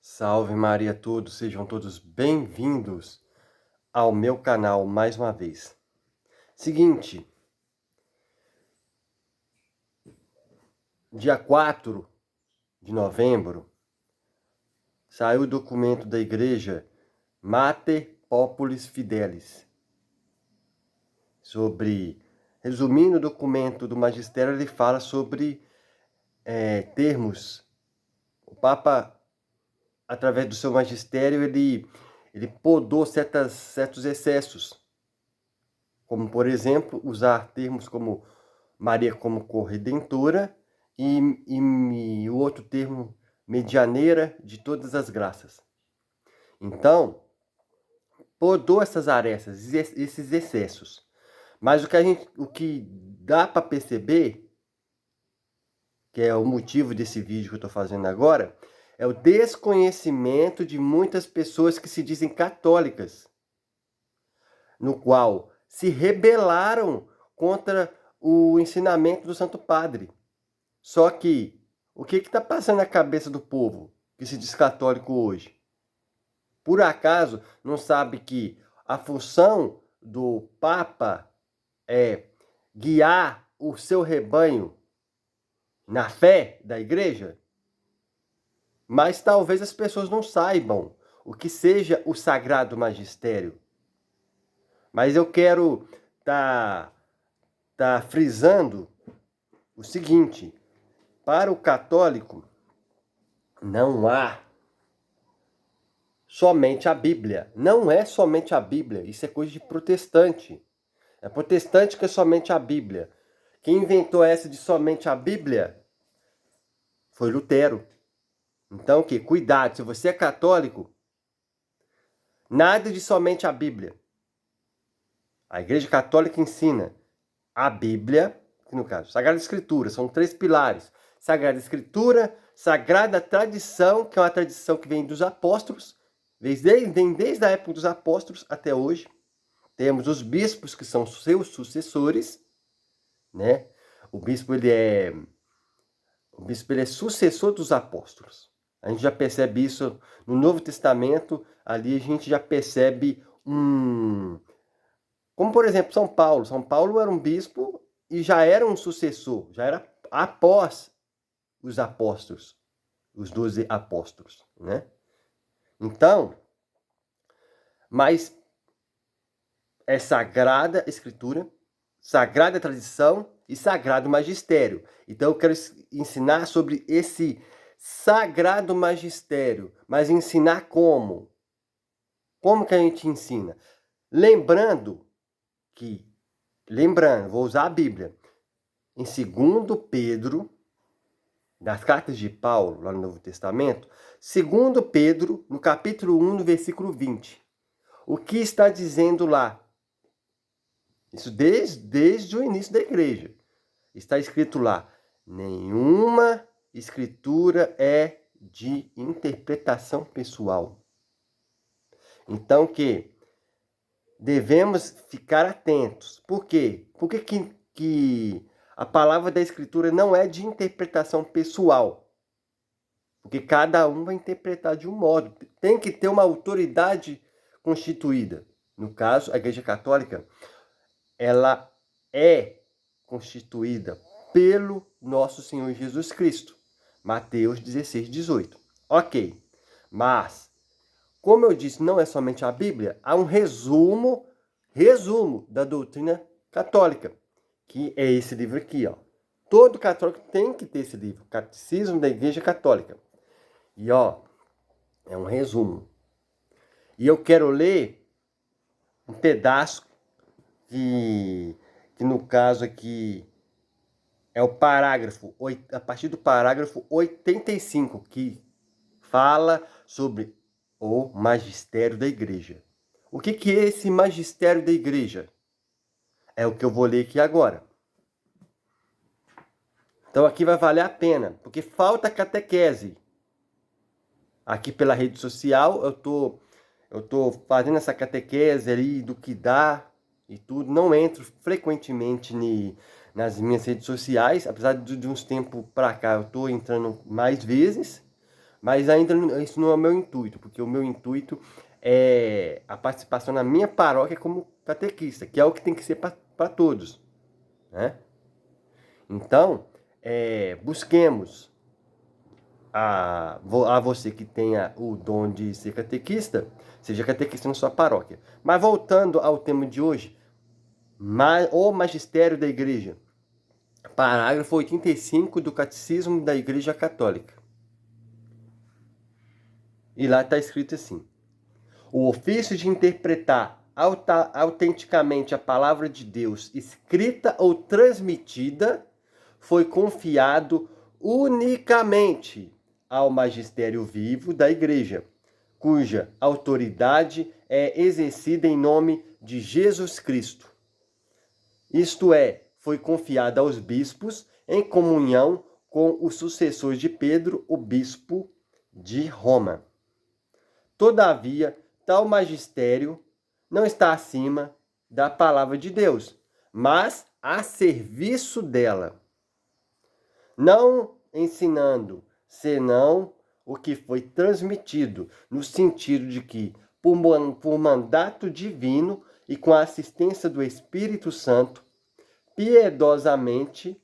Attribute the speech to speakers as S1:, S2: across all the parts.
S1: Salve Maria a todos, sejam todos bem-vindos ao meu canal mais uma vez. Seguinte, dia 4 de novembro, saiu o documento da igreja Mater Populis Fidelis. Resumindo o documento do magistério, ele fala sobre termos. O Papa, através do seu magistério, ele podou certos excessos, como, por exemplo, usar termos como Maria como corredentora e o outro termo, medianeira de todas as graças. Então, podou essas arestas, esses excessos. Mas o que dá para perceber, que é o motivo desse vídeo que eu estou fazendo agora, é o desconhecimento de muitas pessoas que se dizem católicas, no qual se rebelaram contra o ensinamento do Santo Padre. Só que, o que está passando na cabeça do povo que se diz católico hoje? Por acaso não sabe que a função do Papa é guiar o seu rebanho na fé da igreja? Mas talvez as pessoas não saibam o que seja o Sagrado Magistério. Mas eu quero tá frisando o seguinte: para o católico não há somente a Bíblia. Não é somente a Bíblia, isso é coisa de protestante. É protestante que é somente a Bíblia. Quem inventou essa de somente a Bíblia foi Lutero. Então, cuidado, se você é católico, nada de somente a Bíblia. A Igreja Católica ensina a Bíblia, que no caso, Sagrada Escritura, são 3 pilares. Sagrada Escritura, Sagrada Tradição, que é uma tradição que vem dos apóstolos, vem desde a época dos apóstolos até hoje. Temos os bispos, que são seus sucessores, né? O bispo ele é sucessor dos apóstolos. A gente já percebe isso no Novo Testamento, ali a gente já percebe como, por exemplo, São Paulo. São Paulo era um bispo e já era um sucessor, já era após os apóstolos, os 12 apóstolos, né? Então, mas é Sagrada Escritura, Sagrada Tradição e Sagrado Magistério. Então eu quero ensinar sobre esse Sagrado Magistério, mas ensinar como? Como que a gente ensina? Lembrando, vou usar a Bíblia, em 2 Pedro, das cartas de Paulo, lá no Novo Testamento, 2 Pedro, no capítulo 1, no versículo 20. O que está dizendo lá? Isso desde o início da igreja. Está escrito lá: nenhuma escritura é de interpretação pessoal. Então devemos ficar atentos. Por quê? Por que a palavra da escritura não é de interpretação pessoal? Porque cada um vai interpretar de um modo. Tem que ter uma autoridade constituída. No caso, a Igreja Católica, ela é constituída pelo nosso Senhor Jesus Cristo. Mateus 16, 18. Ok. Mas, como eu disse, não é somente a Bíblia, há um resumo da doutrina católica, que é esse livro aqui, ó. Todo católico tem que ter esse livro, Catecismo da Igreja Católica. E, ó, é um resumo. E eu quero ler um pedaço que no caso aqui é o parágrafo, a partir do parágrafo 85, que fala sobre o magistério da igreja. O que é esse magistério da igreja? É o que eu vou ler aqui agora. Então aqui vai valer a pena, porque falta catequese. Aqui pela rede social eu tô fazendo essa catequese ali do que dá e tudo. Não entro frequentemente nas minhas redes sociais, apesar de uns tempos para cá eu tô entrando mais vezes. Mas ainda isso não é o meu intuito, porque o meu intuito é a participação na minha paróquia como catequista, que é o que tem que ser para todos, né? Então, busquemos a você que tenha o dom de ser catequista, seja catequista na sua paróquia. Mas voltando ao tema de hoje, o magistério da igreja, parágrafo 85 do Catecismo da Igreja Católica. E lá está escrito assim: o ofício de interpretar autenticamente a palavra de Deus, escrita ou transmitida, foi confiado unicamente ao magistério vivo da Igreja, cuja autoridade é exercida em nome de Jesus Cristo. Isto é, foi confiada aos bispos em comunhão com os sucessores de Pedro, o bispo de Roma. Todavia, tal magistério não está acima da palavra de Deus, mas a serviço dela, não ensinando senão o que foi transmitido, no sentido de que, por mandato divino e com a assistência do Espírito Santo, piedosamente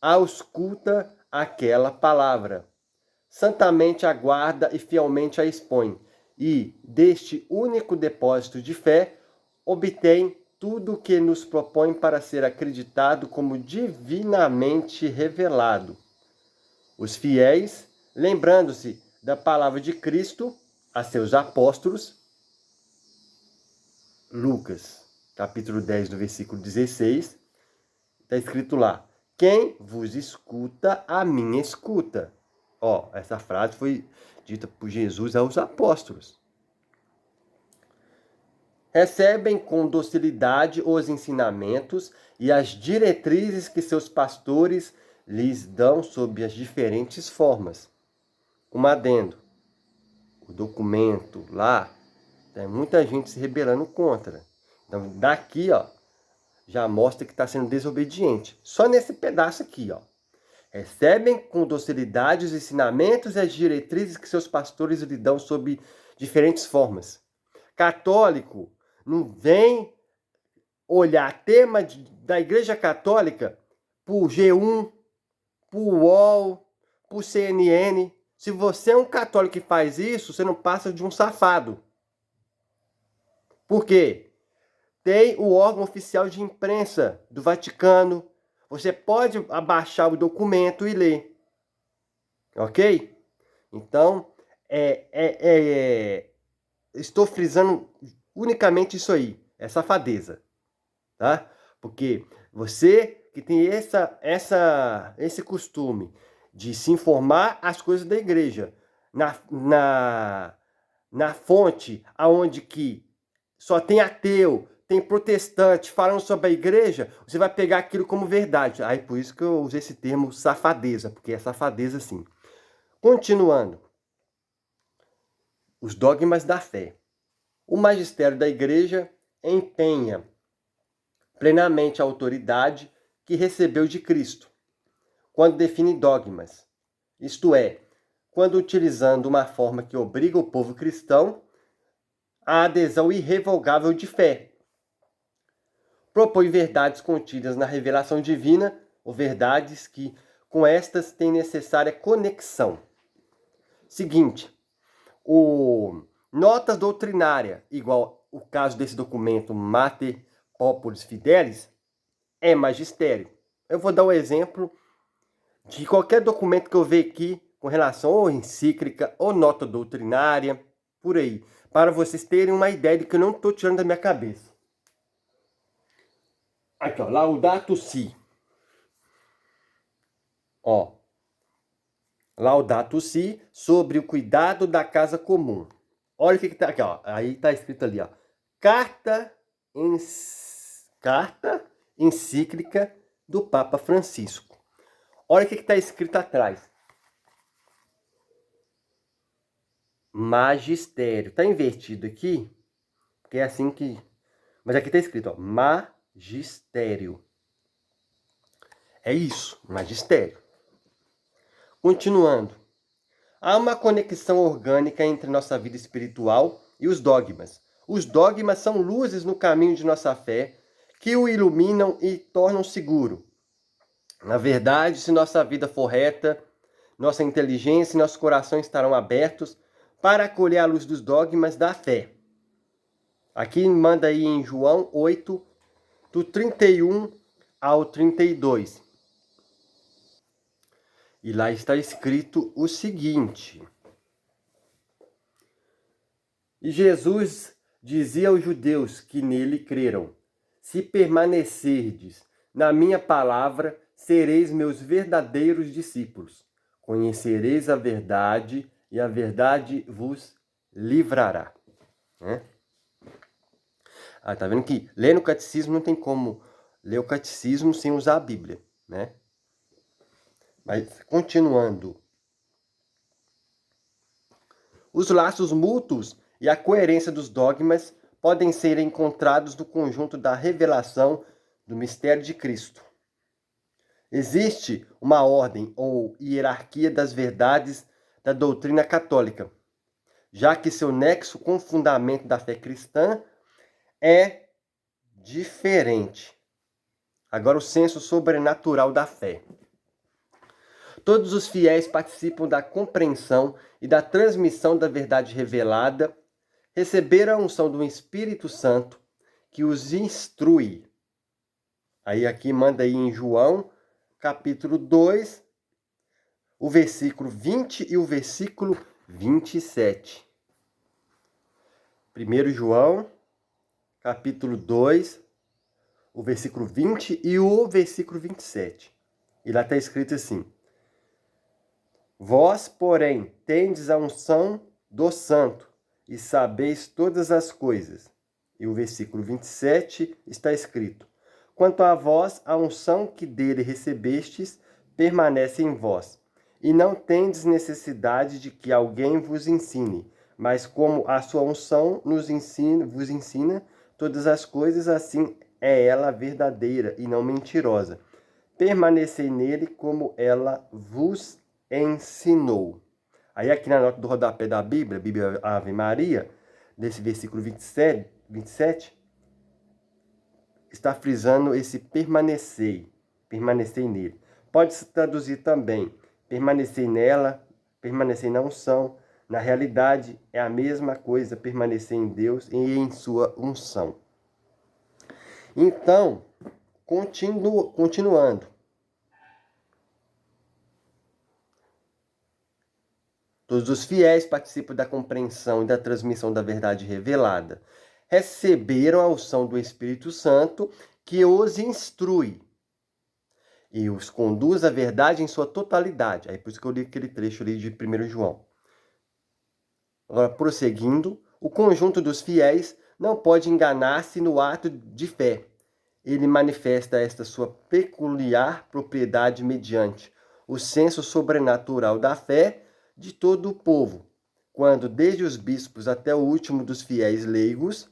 S1: ausculta aquela palavra, santamente aguarda e fielmente a expõe, e deste único depósito de fé obtém tudo o que nos propõe para ser acreditado como divinamente revelado. Os fiéis, lembrando-se da palavra de Cristo a seus apóstolos, Lucas, capítulo 10, do versículo 16, está escrito lá: quem vos escuta, a mim escuta. Ó, essa frase foi dita por Jesus aos apóstolos. Recebem com docilidade os ensinamentos e as diretrizes que seus pastores lhes dão sob as diferentes formas. Um adendo: o documento lá, tem muita gente se rebelando contra. Então, daqui, ó, já mostra que está sendo desobediente. Só nesse pedaço aqui, ó. Recebem com docilidade os ensinamentos e as diretrizes que seus pastores lhe dão sob diferentes formas. Católico não vem olhar tema da Igreja Católica por G1, por UOL, por CNN. Se você é um católico que faz isso, você não passa de um safado. Por quê? Tem o órgão oficial de imprensa do Vaticano. Você pode abaixar o documento e ler. Ok? Então, estou frisando unicamente isso aí, é safadeza, tá? Porque você que tem esse costume de se informar as coisas da igreja na fonte aonde que só tem ateu, tem protestante falando sobre a igreja, você vai pegar aquilo como verdade. Aí por isso que eu usei esse termo safadeza, porque é safadeza sim. Continuando, os dogmas da fé. O magistério da igreja empenha plenamente a autoridade que recebeu de Cristo, quando define dogmas, isto é, quando utilizando uma forma que obriga o povo cristão à adesão irrevogável de fé. Propõe verdades contidas na revelação divina, ou verdades que, com estas, têm necessária conexão. Seguinte, notas doutrinária, igual o caso desse documento Mater Populis Fidelis, é magistério. Eu vou dar um exemplo de qualquer documento que eu ver aqui com relação ou encíclica ou nota doutrinária, por aí, para vocês terem uma ideia de que eu não estou tirando da minha cabeça. Aqui, ó, Laudato Si. Ó, Laudato Si sobre o cuidado da casa comum. Olha o que está aqui, ó. Aí está escrito ali, ó. Carta encíclica do Papa Francisco. Olha o que está escrito atrás. Magistério. Está invertido aqui, porque é assim que... Mas aqui está escrito, ó, magistério. É isso, magistério. Continuando. Há uma conexão orgânica entre nossa vida espiritual e os dogmas. Os dogmas são luzes no caminho de nossa fé que o iluminam e tornam seguro. Na verdade, se nossa vida for reta, nossa inteligência e nosso coração estarão abertos para acolher a luz dos dogmas da fé. Aqui manda aí em João 8, do 31 ao 32. E lá está escrito o seguinte: E Jesus dizia aos judeus que nele creram: Se permanecerdes na minha palavra, sereis meus verdadeiros discípulos. Conhecereis a verdade e a verdade vos livrará. Tá vendo que ler no catecismo não tem como ler o catecismo sem usar a Bíblia, né? Mas continuando. Os laços mútuos e a coerência dos dogmas podem ser encontrados no conjunto da revelação do mistério de Cristo. Existe uma ordem ou hierarquia das verdades da doutrina católica, já que seu nexo com o fundamento da fé cristã é diferente. Agora, o senso sobrenatural da fé. Todos os fiéis participam da compreensão e da transmissão da verdade revelada, receberam a unção do Espírito Santo, que os instrui. Aí aqui manda aí em João, capítulo 2, o versículo 20 e o versículo 27. 1 João, capítulo 2, o versículo 20 e o versículo 27. E lá está escrito assim: Vós, porém, tendes a unção do Santo, e sabeis todas as coisas. E o versículo 27 está escrito: Quanto a vós, a unção que dele recebestes permanece em vós, e não tendes necessidade de que alguém vos ensine, mas como a sua unção vos ensina todas as coisas, assim é ela verdadeira e não mentirosa. Permanecei nele como ela vos ensinou. Aí aqui na nota do rodapé da Bíblia, Bíblia Ave Maria, desse versículo 27, está frisando esse permanecer nele. Pode-se traduzir também, permanecer nela, permanecer na unção. Na realidade, é a mesma coisa, permanecer em Deus e em sua unção. Então, continuando. Todos os fiéis participam da compreensão e da transmissão da verdade revelada. Receberam a unção do Espírito Santo, que os instrui e os conduz à verdade em sua totalidade. Aí por isso que eu li aquele trecho ali de 1 João. Agora, prosseguindo, o conjunto dos fiéis não pode enganar-se no ato de fé. Ele manifesta esta sua peculiar propriedade mediante o senso sobrenatural da fé de todo o povo, quando, desde os bispos até o último dos fiéis leigos,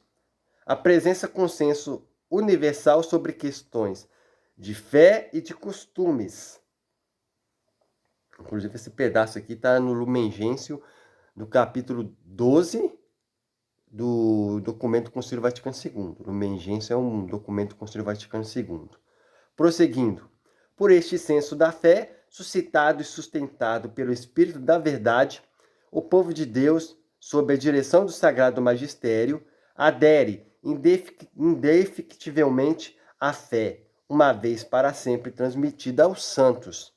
S1: apresenta consenso universal sobre questões de fé e de costumes. Inclusive, esse pedaço aqui está no Lumen Gentium, no capítulo 12 do documento Concílio Vaticano II. Lumen Gentium é um documento do Concílio Vaticano II. Prosseguindo, por este senso da fé, suscitado e sustentado pelo Espírito da Verdade, o povo de Deus, sob a direção do Sagrado Magistério, adere indefectivelmente à fé, uma vez para sempre transmitida aos santos,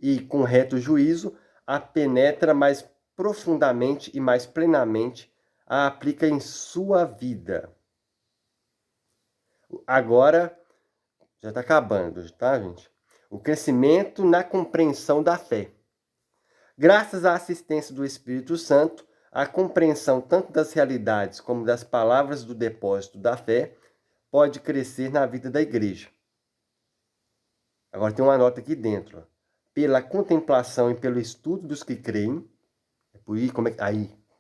S1: e, com reto juízo, a penetra mais profundamente e mais plenamente, a aplica em sua vida. Agora, já está acabando, tá, gente? O crescimento na compreensão da fé. Graças à assistência do Espírito Santo, a compreensão tanto das realidades como das palavras do depósito da fé pode crescer na vida da igreja. Agora tem uma nota aqui dentro. Ó. Pela contemplação e pelo estudo dos que creem,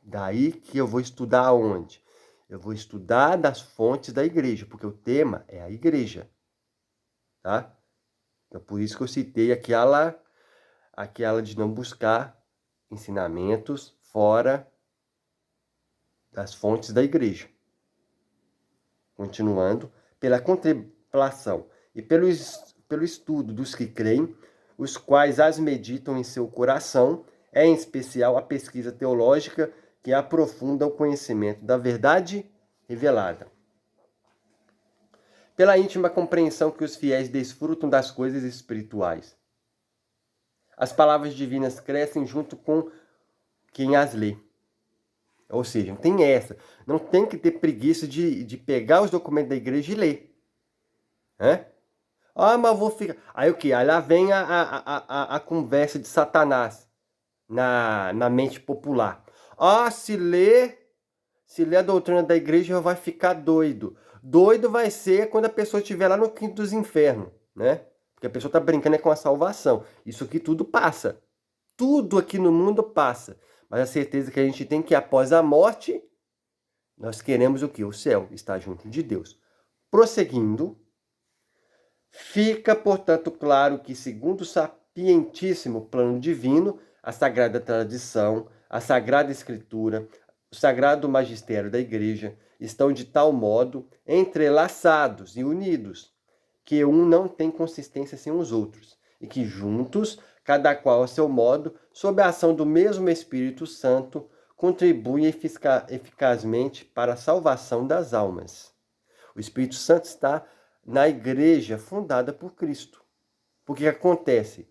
S1: daí que eu vou estudar onde? Eu vou estudar das fontes da igreja, porque o tema é a igreja. Tá? Então, por isso que eu citei aquela de não buscar ensinamentos fora das fontes da igreja. Continuando, pela contemplação e pelo estudo dos que creem, os quais as meditam em seu coração, é em especial a pesquisa teológica que aprofunda o conhecimento da verdade revelada. Pela íntima compreensão que os fiéis desfrutam das coisas espirituais. As palavras divinas crescem junto com quem as lê. Ou seja, não tem essa. Não tem que ter preguiça de pegar os documentos da igreja e ler. Mas vou ficar... Aí o quê? Aí lá vem a conversa de Satanás na mente popular. Se ler a doutrina da igreja vai ficar doido. Doido vai ser quando a pessoa estiver lá no quinto dos infernos, né? Porque a pessoa está brincando com a salvação. Isso aqui tudo passa. Tudo aqui no mundo passa. Mas a certeza que a gente tem que após a morte, nós queremos o quê? O céu, estar junto de Deus. Prosseguindo, fica, portanto, claro que, segundo o sapientíssimo plano divino, a sagrada tradição, a sagrada escritura, o sagrado magistério da igreja estão de tal modo entrelaçados e unidos que um não tem consistência sem os outros e que juntos, cada qual a seu modo, sob a ação do mesmo Espírito Santo, contribuem eficazmente para a salvação das almas. O Espírito Santo está na igreja fundada por Cristo. Porque acontece?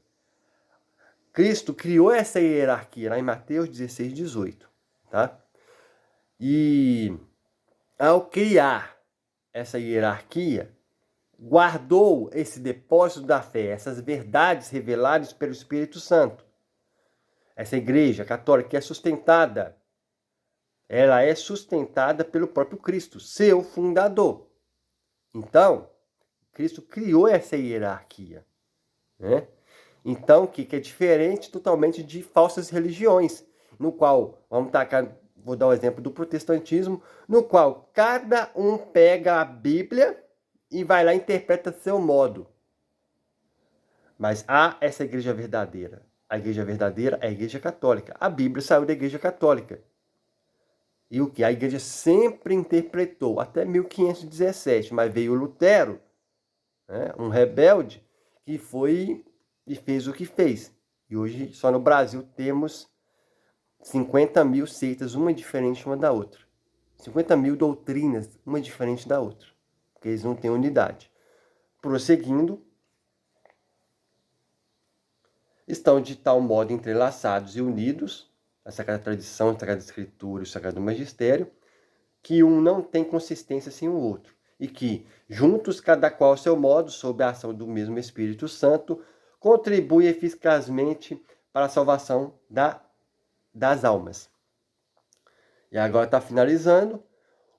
S1: Cristo criou essa hierarquia lá em Mateus 16, 18. Tá? E ao criar essa hierarquia, guardou esse depósito da fé, essas verdades reveladas pelo Espírito Santo. Essa igreja católica é sustentada, ela é sustentada pelo próprio Cristo, seu fundador. Então, Cristo criou essa hierarquia, né? Então, que é diferente totalmente de falsas religiões, no qual, vou dar o exemplo do protestantismo, no qual cada um pega a Bíblia e vai lá e interpreta a seu modo. Mas há essa igreja verdadeira. A igreja verdadeira é a igreja católica. A Bíblia saiu da igreja católica. E o que? A igreja sempre interpretou, até 1517, mas veio Lutero, né, um rebelde, que foi e fez o que fez. E hoje, só no Brasil, temos 50 mil seitas, uma diferente uma da outra. 50 mil doutrinas, uma diferente da outra. Porque eles não têm unidade. Prosseguindo, estão de tal modo entrelaçados e unidos, a Sagrada Tradição, a Sagrada Escritura e o Sagrado Magistério, que um não tem consistência sem o outro. E que, juntos, cada qual ao seu modo, sob a ação do mesmo Espírito Santo, contribui eficazmente para a salvação das almas. E agora está finalizando.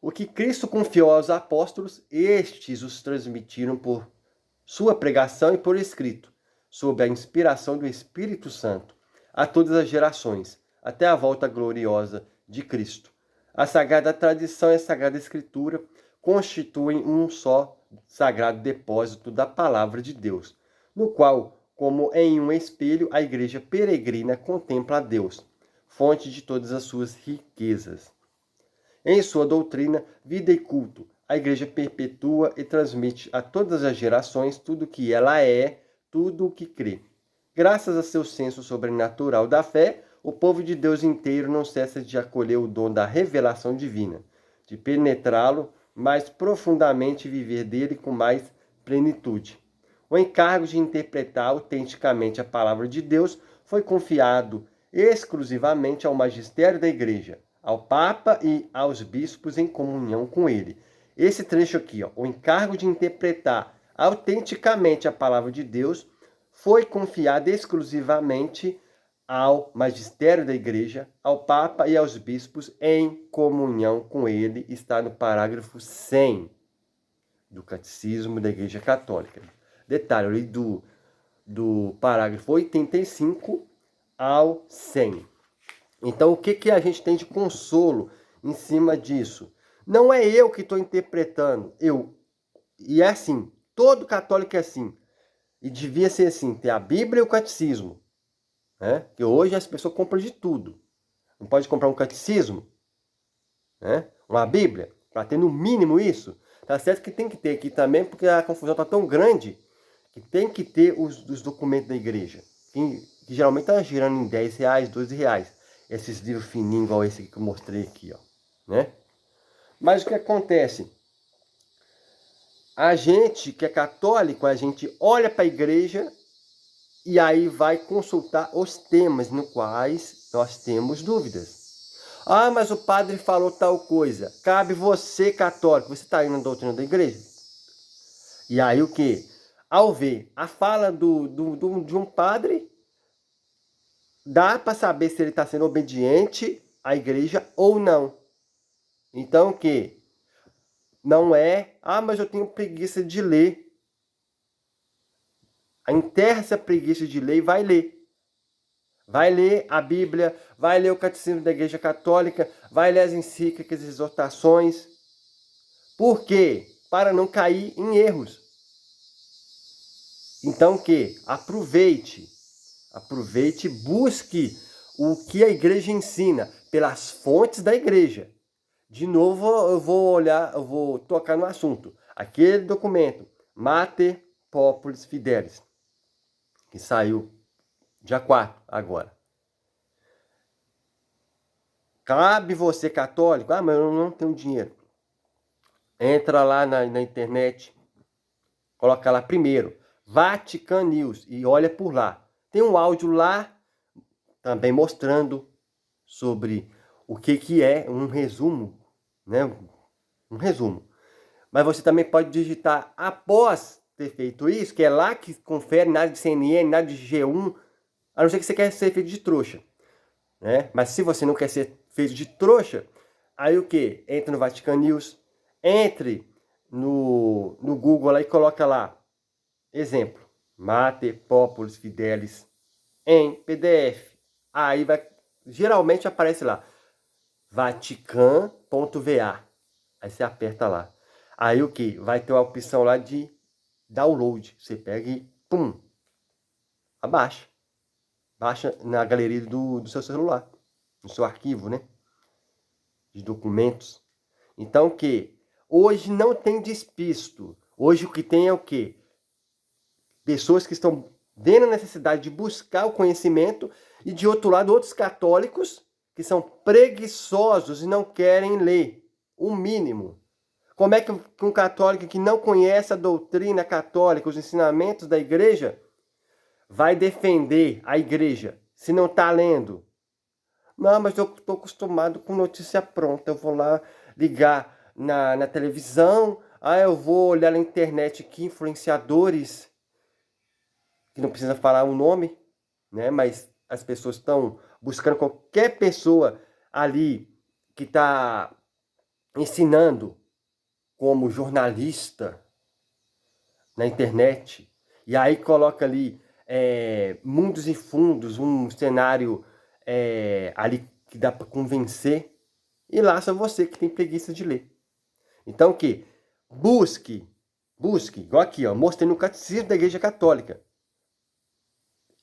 S1: O que Cristo confiou aos apóstolos, estes os transmitiram por sua pregação e por escrito, sob a inspiração do Espírito Santo, a todas as gerações, até a volta gloriosa de Cristo. A Sagrada Tradição e a Sagrada Escritura constituem um só sagrado depósito da Palavra de Deus, no qual, como em um espelho, a Igreja peregrina contempla a Deus, fonte de todas as suas riquezas. Em sua doutrina, vida e culto, a Igreja perpetua e transmite a todas as gerações tudo o que ela é, tudo o que crê. Graças a seu senso sobrenatural da fé, o povo de Deus inteiro não cessa de acolher o dom da revelação divina, de penetrá-lo mais profundamente e viver dele com mais plenitude. O encargo de interpretar autenticamente a palavra de Deus foi confiado exclusivamente ao magistério da Igreja, ao Papa e aos bispos em comunhão com ele. Esse trecho aqui, o encargo de interpretar autenticamente a palavra de Deus foi confiado exclusivamente ao magistério da Igreja, ao Papa e aos bispos em comunhão com ele, está no parágrafo 100 do Catecismo da Igreja Católica. Detalhe, eu li do parágrafo 85 ao 100. Então, o que a gente tem de consolo em cima disso? Não é eu que estou interpretando, e é assim, todo católico é assim, e devia ser assim, ter a Bíblia e o Catecismo, né? Porque hoje as pessoas compram de tudo. Não pode comprar um catecismo, né? Uma Bíblia, para ter no mínimo isso. Tá certo que tem que ter aqui também, porque a confusão está tão grande que tem que ter os documentos da igreja, que geralmente está girando em R$10, R$12. Esses livros fininhos, igual esse que eu mostrei aqui, ó, né? Mas o que acontece? A gente que é católico, a gente olha para a igreja e aí vai consultar os temas no quais nós temos dúvidas. Ah, mas o padre falou tal coisa. Cabe você, católico, você está indo na doutrina da igreja? E aí o que? Ao ver a fala de um padre, dá para saber se ele está sendo obediente à igreja ou não. Então o que? Não é, mas eu tenho preguiça de ler. Enterra essa preguiça de ler e vai ler. Vai ler a Bíblia, vai ler o Catecismo da Igreja Católica, vai ler as encíclicas e exortações. Por quê? Para não cair em erros. Então que? Aproveite, busque o que a igreja ensina pelas fontes da igreja. De novo, eu vou tocar no assunto. Aquele documento, Mater Populis Fidelis, que saiu dia 4 agora. Cabe você, católico, mas eu não tenho dinheiro. Entra lá na internet, coloca lá primeiro, Vatican News, e olha por lá. Tem um áudio lá, também mostrando sobre o que é um resumo, né? Um resumo. Mas você também pode digitar após ter feito isso, que é lá que confere, nada de CNN, nada de G1, a não ser que você quer ser feito de trouxa, né? Mas se você não quer ser feito de trouxa, aí o que? Entra no Vatican News, entre no Google lá e coloca lá, exemplo, Mater Populis Fidelis em PDF. Aí vai, geralmente aparece lá, vatican.va. Aí você aperta lá. Aí o que? Vai ter uma opção lá de download. Você pega e pum, abaixa. Baixa na galeria do seu celular, no seu arquivo, né? De documentos. Então o que? Hoje não tem despisto. Hoje o que tem é o que? Pessoas que estão vendo a necessidade de buscar o conhecimento e de outro lado outros católicos que são preguiçosos e não querem ler o mínimo. Como é que um católico que não conhece a doutrina católica, os ensinamentos da igreja, vai defender a igreja se não está lendo? Não, mas eu estou acostumado com notícia pronta. Eu vou lá ligar na televisão, eu vou olhar na internet que influenciadores, que não precisa falar o nome, né? Mas as pessoas estão buscando qualquer pessoa ali que está ensinando como jornalista na internet, e aí coloca ali mundos e fundos, um cenário ali que dá para convencer, e lá só você que tem preguiça de ler. Então o que? Busque, igual aqui, ó, mostrei no Catecismo da Igreja Católica.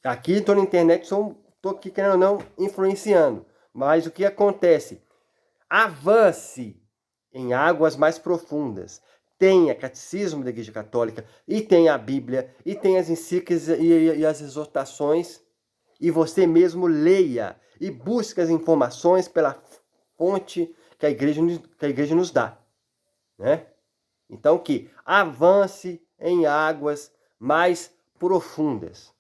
S1: Aqui estou na internet, estou aqui querendo ou não influenciando, mas o que acontece? Avance em águas mais profundas. Tem a Catecismo da Igreja Católica, e tem a Bíblia, e tem as encíclicas e as exortações, e você mesmo leia e busque as informações pela fonte que a igreja nos dá, né? Então que avance em águas mais profundas.